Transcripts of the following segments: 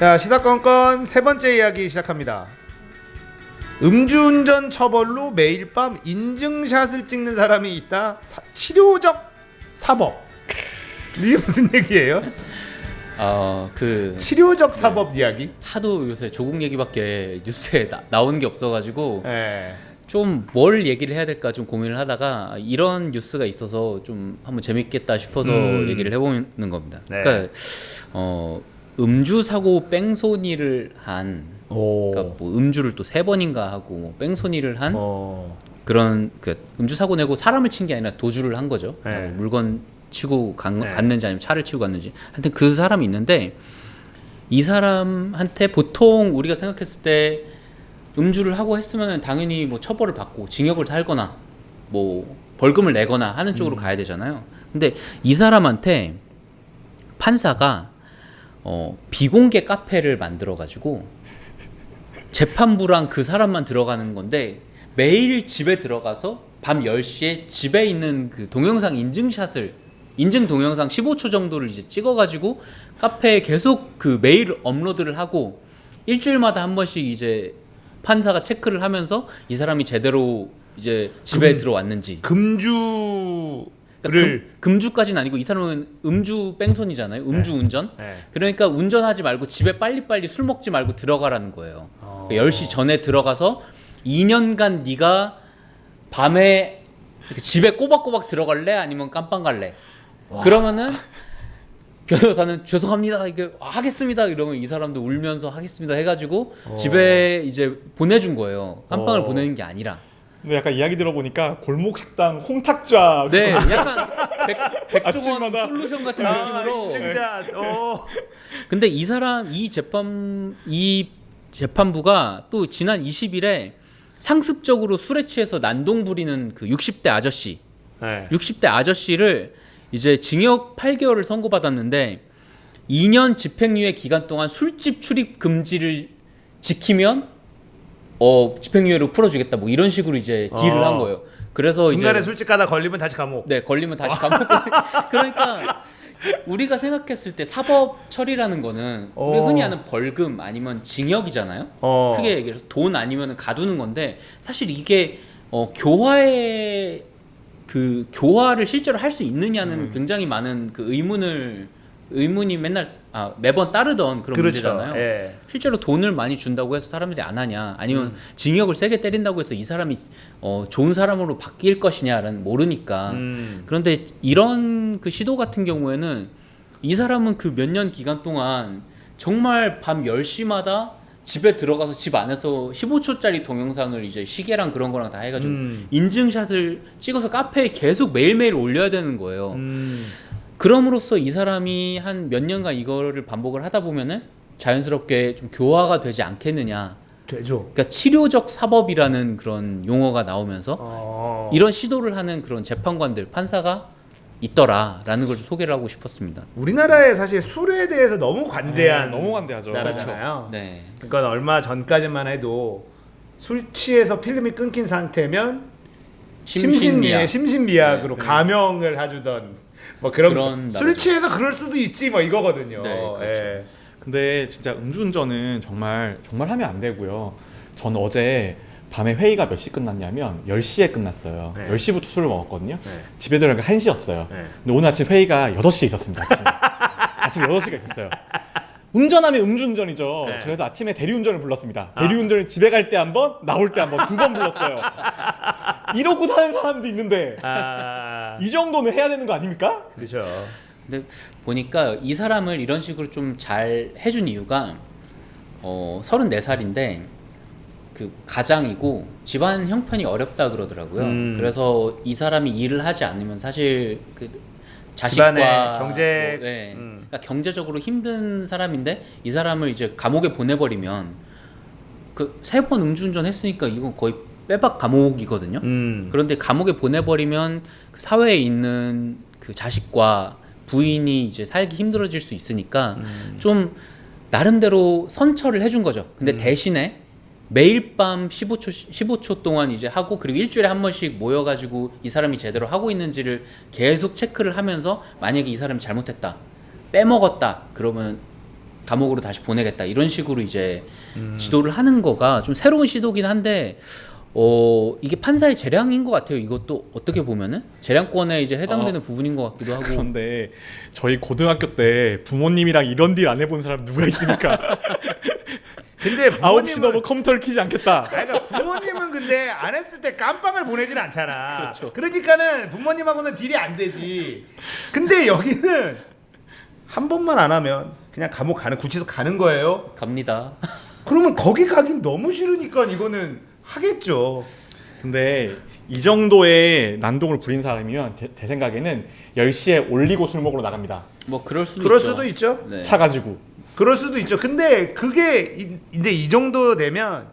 자, 시사건건 세 번째 이야기 시작합니다. 음주운전 처벌로 매일 밤 인증샷을 찍는 사람이 있다. 치료적 사법. 이게 무슨 얘기예요? 치료적 사법 이야기? 하도 요새 조국 얘기밖에 뉴스에 나오는 게 없어가지고 네. 좀 뭘 얘기를 해야 될까 좀 고민을 하다가 이런 뉴스가 있어서 좀 한번 재밌겠다 싶어서 얘기를 해보는 겁니다. 네. 그러니까 음주 사고 뺑소니를 한, 그러니까 뭐 음주를 또 3번인가 하고 뭐 뺑소니를 한 그런 그 음주 사고 내고 사람을 친 게 아니라 도주를 한 거죠. 네. 뭐 물건 치고 갔는지 아니면 차를 치고 갔는지 하여튼 그 사람이 있는데 이 사람한테 보통 우리가 생각했을 때 음주를 하고 했으면 당연히 뭐 처벌을 받고 징역을 살거나 뭐 벌금을 내거나 하는 쪽으로 가야 되잖아요. 근데 이 사람한테 판사가 비공개 카페를 만들어 가지고 재판부랑 그 사람만 들어가는 건데 매일 집에 들어가서 밤 10시에 집에 있는 그 동영상 인증 동영상 15초 정도를 이제 찍어 가지고 카페에 계속 그 매일 업로드를 하고 일주일마다 한 번씩 이제 판사가 체크를 하면서 이 사람이 제대로 이제 집에 들어왔는지 금주까지는 아니고 이 사람은 음주 뺑소니잖아요. 음주 운전. 네. 그러니까 운전하지 말고 집에 빨리빨리 술 먹지 말고 들어가라는 거예요. 10시 전에 들어가서 2년간 네가 밤에 집에 꼬박꼬박 들어갈래? 아니면 깜빵 갈래? 그러면은 변호사는 죄송합니다. 이게 하겠습니다. 이러면 이 사람도 울면서 하겠습니다 해가지고 집에 이제 보내준 거예요. 깜빵을 보내는 게 아니라. 근데 약간 이야기 들어보니까 골목 식당 홍탁자. 네, 약간 백종원 아침마다. 솔루션 같은 느낌으로. 인증샷. 근데 이 재판부가 또 지난 20일에 상습적으로 술에 취해서 난동 부리는 그 60대 아저씨, 네. 60대 아저씨를 이제 징역 8개월을 선고받았는데 2년 집행유예 기간 동안 술집 출입 금지를 지키면 집행유예로 풀어주겠다 뭐 이런 식으로 이제 딜을 한 거예요. 그래서 중간에 이제 술집 가다 걸리면 다시 감옥. 네, 걸리면 다시 감옥. 그러니까 우리가 생각했을 때 사법 처리라는 거는 우리 흔히 아는 벌금 아니면 징역이잖아요. 크게 얘기해서 돈 아니면 가두는 건데 사실 이게 교화를 실제로 할 수 있느냐는 굉장히 많은 그 의문이 매번 따르던 그런 그렇죠. 문제잖아요. 예. 실제로 돈을 많이 준다고 해서 사람들이 안 하냐, 아니면 징역을 세게 때린다고 해서 이 사람이 좋은 사람으로 바뀔 것이냐는 모르니까. 그런데 이런 그 시도 같은 경우에는 이 사람은 그 몇 년 기간 동안 정말 밤 10시마다 집에 들어가서 집 안에서 15초짜리 동영상을 이제 시계랑 그런 거랑 다 해가지고 인증샷을 찍어서 카페에 계속 매일매일 올려야 되는 거예요. 그럼으로써 이 사람이 한 몇 년간 이거를 반복을 하다 보면은 자연스럽게 좀 교화가 되지 않겠느냐. 되죠. 그러니까 치료적 사법이라는 그런 용어가 나오면서 이런 시도를 하는 그런 재판관들, 판사가 있더라라는 걸 좀 소개를 하고 싶었습니다. 우리나라에 사실 술에 대해서 너무 관대한 너무 관대하죠. 나라잖아요. 네. 그러니까 얼마 전까지만 해도 술 취해서 필름이 끊긴 상태면 심신미약으로 가명을 해주던 뭐 그런 술 나라죠. 취해서 그럴 수도 있지 뭐 이거거든요. 네, 그렇죠. 예. 근데 진짜 음주운전은 정말 하면 안 되고요. 저는 어제 밤에 회의가 몇 시 끝났냐면 10시에 끝났어요. 네. 10시부터 술을 먹었거든요. 네. 집에 들어가니까 1시였어요. 네. 근데 오늘 아침 회의가 6시에 있었습니다. 아침 6시가 있었어요. 운전하면 음주운전이죠. 네. 그래서 아침에 대리운전을 불렀습니다. 대리운전을 집에 갈 때 한 번, 나올 때 한 번, 2번 불렀어요. 이러고 사는 사람도 있는데 이 정도는 해야 되는 거 아닙니까? 그렇죠. 근데 보니까 이 사람을 이런 식으로 좀 잘 해준 이유가 34살인데 그 가장이고 집안 형편이 어렵다 그러더라고요. 그래서 이 사람이 일을 하지 않으면 사실 그 자식과 집안의 경제 그러니까 경제적으로 힘든 사람인데 이 사람을 이제 감옥에 보내버리면 그 3번 음주운전 했으니까 이건 거의 빼박 감옥이거든요. 그런데 감옥에 보내버리면 그 사회에 있는 그 자식과 부인이 이제 살기 힘들어질 수 있으니까 좀 나름대로 선처를 해준 거죠. 근데 대신에 매일 밤 15초 동안 이제 하고, 그리고 일주일에 한 번씩 모여가지고 이 사람이 제대로 하고 있는지를 계속 체크를 하면서 만약에 이 사람이 잘못했다, 빼먹었다 그러면 감옥으로 다시 보내겠다 이런 식으로 이제 지도를 하는 거가 좀 새로운 시도긴 한데 이게 판사의 재량인 것 같아요. 이것도 어떻게 보면은 재량권에 이제 해당되는 부분인 것 같기도 하고. 그런데 저희 고등학교 때 부모님이랑 이런 딜 안 해본 사람 누가 있습니까? 근데 9시 넘어 컴퓨터를 키지 않겠다. 그러니까 부모님은 근데 안 했을 때 깜빵을 보내진 않잖아. 그렇죠. 그러니까는 부모님하고는 딜이 안 되지. 근데 여기는 한 번만 안 하면 그냥 감옥 가는 구치소 가는 거예요. 갑니다. 그러면 거기 가긴 너무 싫으니까 이거는 하겠죠. 근데 이 정도의 난동을 부린 사람이면 제 생각에는 10시에 올리고 술 먹으러 나갑니다. 뭐 그럴 수도 그럴 있죠. 수도 있죠. 네. 차 가지고. 그럴 수도 있죠. 근데 근데 이 정도 되면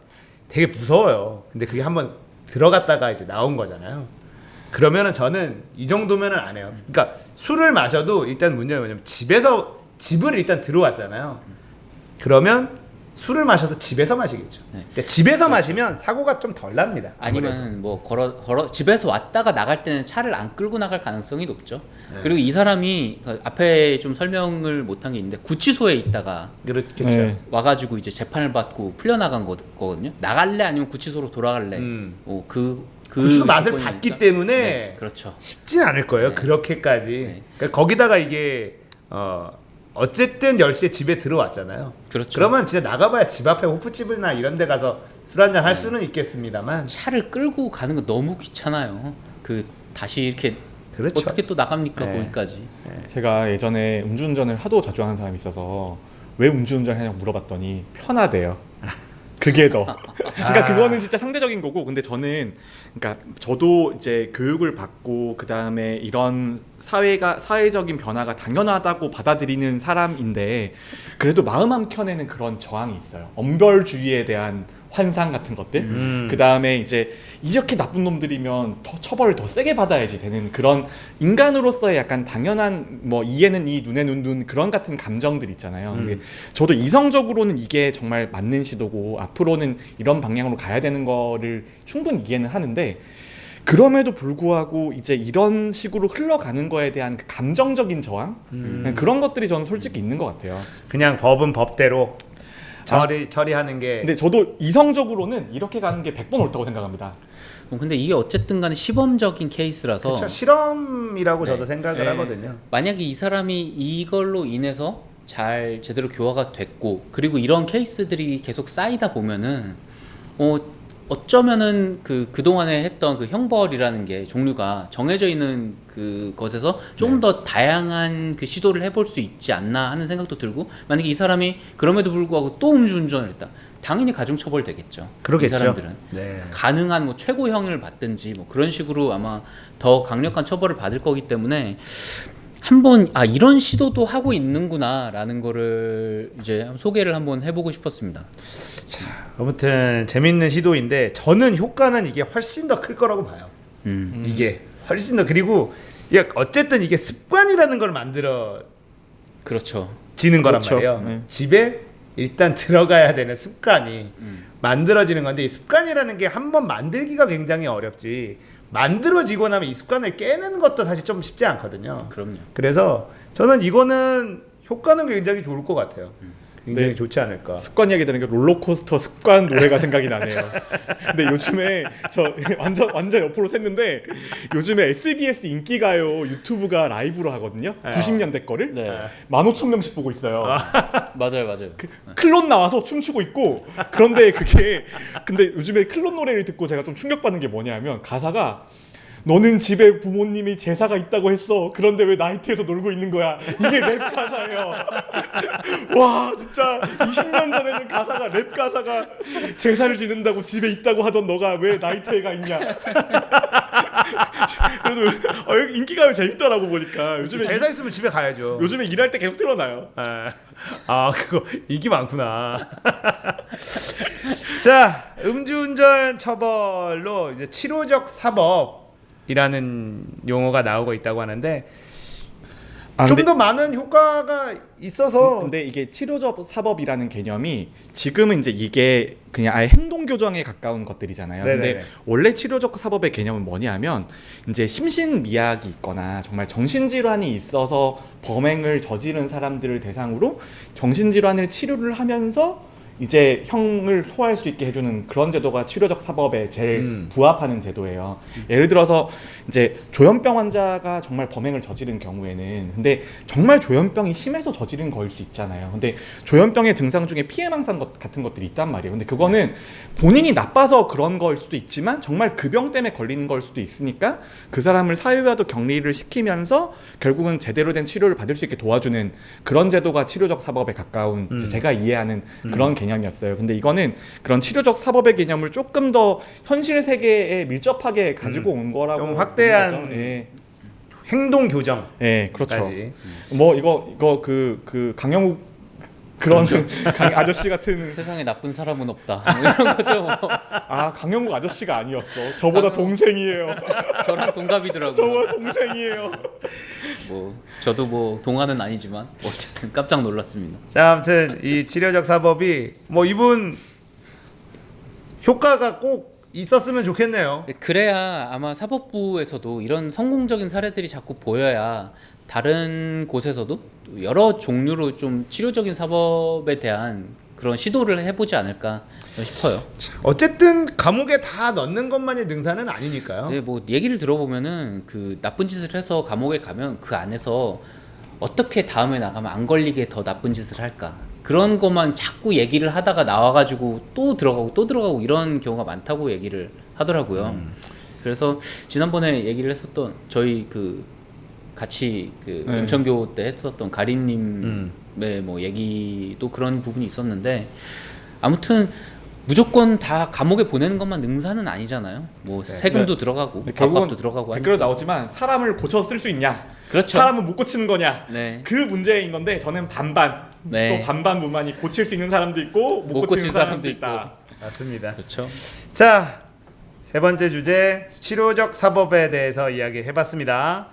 되게 무서워요. 근데 그게 한번 들어갔다가 이제 나온 거잖아요. 그러면은 저는 이 정도면은 안 해요. 그러니까 술을 마셔도 일단 문제는 뭐냐면 집을 일단 들어왔잖아요. 그러면 술을 마셔도 집에서 마시겠죠. 네. 근데 집에서 마시면 사고가 좀 덜 납니다. 아무래도. 아니면 뭐 걸어 집에서 왔다가 나갈 때는 차를 안 끌고 나갈 가능성이 높죠. 그리고 이 사람이 앞에 좀 설명을 못한 게 있는데 구치소에 있다가 그렇겠죠. 네. 와가지고 이제 재판을 받고 풀려나간 거거든요. 나갈래 아니면 구치소로 돌아갈래. 구치소 맛을 조건이니까. 봤기 때문에 네, 그렇죠. 쉽진 않을 거예요. 네. 그렇게까지. 네. 그러니까 거기다가 이게 어쨌든 10시에 집에 들어왔잖아요. 그렇죠. 그러면 진짜 나가봐야 집 앞에 호프집이나 이런 데 가서 술 한잔 할 수는 있겠습니다만 차를 끌고 가는 거 너무 귀찮아요. 다시 이렇게 그렇죠. 어떻게 또 나갑니까 네. 거기까지. 제가 예전에 음주운전을 하도 자주 하는 사람이 있어서 왜 음주운전 하냐고 물어봤더니 편하대요. 그게 더. 그러니까 그거는 진짜 상대적인 거고, 근데 저는 그러니까 저도 이제 교육을 받고 그 다음에 이런 사회적인 변화가 당연하다고 받아들이는 사람인데 그래도 마음 한켠에는 그런 저항이 있어요. 엄벌주의에 대한 환상 같은 것들. 그 다음에 이제 이렇게 나쁜 놈들이면 더 처벌을 더 세게 받아야지 되는 그런 인간으로서의 약간 당연한 뭐 이에는 이 눈에는 눈 그런 같은 감정들 있잖아요. 근데 저도 이성적으로는 이게 정말 맞는 시도고 앞으로는 이런 방향으로 가야 되는 거를 충분히 이해는 하는데 그럼에도 불구하고 이제 이런 식으로 흘러가는 거에 대한 그 감정적인 저항 그런 것들이 저는 솔직히 있는 것 같아요. 그냥 법은 법대로 처리하는 게. 근데 저도 이성적으로는 이렇게 가는 게 100번 옳다고 생각합니다. 근데 이게 어쨌든 간에 시범적인 케이스라서 그렇죠. 실험이라고 저도 생각을 네. 하거든요. 만약에 이 사람이 이걸로 인해서 잘 제대로 교화가 됐고 그리고 이런 케이스들이 계속 쌓이다 보면은 어쩌면은 그동안에 했던 그 형벌이라는 게 종류가 정해져 있는 그것에서 조금 더 다양한 그 시도를 해볼 수 있지 않나 하는 생각도 들고 만약에 이 사람이 그럼에도 불구하고 또 음주운전을 했다. 당연히 가중처벌 되겠죠. 그러겠죠. 이 사람들은 네. 가능한 뭐 최고형을 받든지 뭐 그런 식으로 아마 더 강력한 처벌을 받을 거기 때문에 한번 이런 시도도 하고 있는구나라는 거를 이제 한번 소개를 한번 해보고 싶었습니다. 자, 아무튼 재밌는 시도인데 저는 효과는 이게 훨씬 더 클 거라고 봐요. 이게 훨씬 더 그리고 어쨌든 이게 습관이라는 걸 만들어 그렇죠. 지는 거란 그렇죠. 말이에요. 네. 집에 일단 들어가야 되는 습관이 만들어지는 건데 이 습관이라는 게 한번 만들기가 굉장히 어렵지 만들어지고 나면 이 습관을 깨는 것도 사실 좀 쉽지 않거든요. 그럼요. 그래서 저는 이거는 효과는 굉장히 좋을 것 같아요. 굉장히 네. 좋지 않을까. 습관 이야기 들으니까 롤러코스터 습관 노래가 생각이 나네요. 근데 요즘에 저 완전 옆으로 샜는데 요즘에 SBS 인기가요 유튜브가 라이브로 하거든요. 90년대 거를 네. 15,000명씩 보고 있어요. 맞아요. 클론 나와서 춤추고 있고 그런데 근데 요즘에 클론 노래를 듣고 제가 좀 충격받는 게 뭐냐면 가사가 너는 집에 부모님이 제사가 있다고 했어. 그런데 왜 나이트에서 놀고 있는 거야? 이게 랩 가사예요. 와 진짜 20년 전에는 랩 가사가 제사를 지낸다고 집에 있다고 하던 너가 왜 나이트에 가 있냐? 그래도 인기가요 재밌더라고 보니까 요즘에 제사 있으면 집에 가야죠. 요즘에 일할 때 계속 틀어놔요. 그거 인기 많구나. 자, 음주운전 처벌로 이제 치료적 사법이라는 용어가 나오고 있다고 하는데 좀 근데- 더 많은 효과가 있어서 근데 이게 치료적 사법이라는 개념이 지금은 이제 이게 그냥 아예 행동 교정에 가까운 것들이잖아요. 네네네. 근데 원래 치료적 사법의 개념은 뭐냐면 이제 심신미약이 있거나 정말 정신질환이 있어서 범행을 저지른 사람들을 대상으로 정신질환을 치료를 하면서 이제 형을 소화할 수 있게 해주는 그런 제도가 치료적 사법에 제일 부합하는 제도예요. 예를 들어서 이제 조현병 환자가 정말 범행을 저지른 경우에는 근데 정말 조현병이 심해서 저지른 거일 수 있잖아요. 근데 조현병의 증상 중에 피해망상 같은 것들이 있단 말이에요. 근데 그거는 본인이 나빠서 그런 거일 수도 있지만 정말 그 병 때문에 걸리는 걸 수도 있으니까 그 사람을 사회와도 격리를 시키면서 결국은 제대로 된 치료를 받을 수 있게 도와주는 그런 제도가 치료적 사법에 가까운 이제 제가 이해하는 그런 개념이었어요. 근데 이거는 그런 치료적 사법의 개념을 조금 더 현실 세계에 밀접하게 가지고 온 거라고 좀 확대한 보는 거죠. 예. 행동 교정. 예, 그렇죠. 까지. 뭐 이거 그 강영욱 그런 아저씨 같은 세상에 나쁜 사람은 없다. 뭐 이런 거죠. 뭐. 강영욱 아저씨가 아니었어. 저보다 동생이에요. 저랑 동갑이더라고요. 저보다 동생이에요. 뭐 저도 뭐 동안은 아니지만 어쨌든 깜짝 놀랐습니다. 자, 아무튼 이 치료적 사법이 뭐 이분 효과가 꼭 있었으면 좋겠네요. 그래야 아마 사법부에서도 이런 성공적인 사례들이 자꾸 보여야 다른 곳에서도 여러 종류로 좀 치료적인 사법에 대한 그런 시도를 해보지 않을까 싶어요. 어쨌든 감옥에 다 넣는 것만이 능사는 아니니까요. 근데 뭐 얘기를 들어보면은 그 나쁜 짓을 해서 감옥에 가면 그 안에서 어떻게 다음에 나가면 안 걸리게 더 나쁜 짓을 할까 그런 것만 자꾸 얘기를 하다가 나와가지고 또 들어가고 이런 경우가 많다고 얘기를 하더라고요. 그래서 지난번에 얘기를 했었던 저희 그 같이 그 네. 임천교 때 했었던 가림님의 뭐 얘기도 그런 부분이 있었는데 아무튼 무조건 다 감옥에 보내는 것만 능사는 아니잖아요. 뭐 세금도 들어가고 결국은 밥값도 들어가고 댓글로 하니까. 나오지만 사람을 고쳐 쓸 수 있냐? 그렇죠. 사람은 못 고치는 거냐? 네. 그 문제인 건데 저는 반반. 네. 또 반반 무만이 고칠 수 있는 사람도 있고 못 고치는 사람도 있다. 맞습니다. 그렇죠. 자, 세 번째 주제 치료적 사법에 대해서 이야기해봤습니다.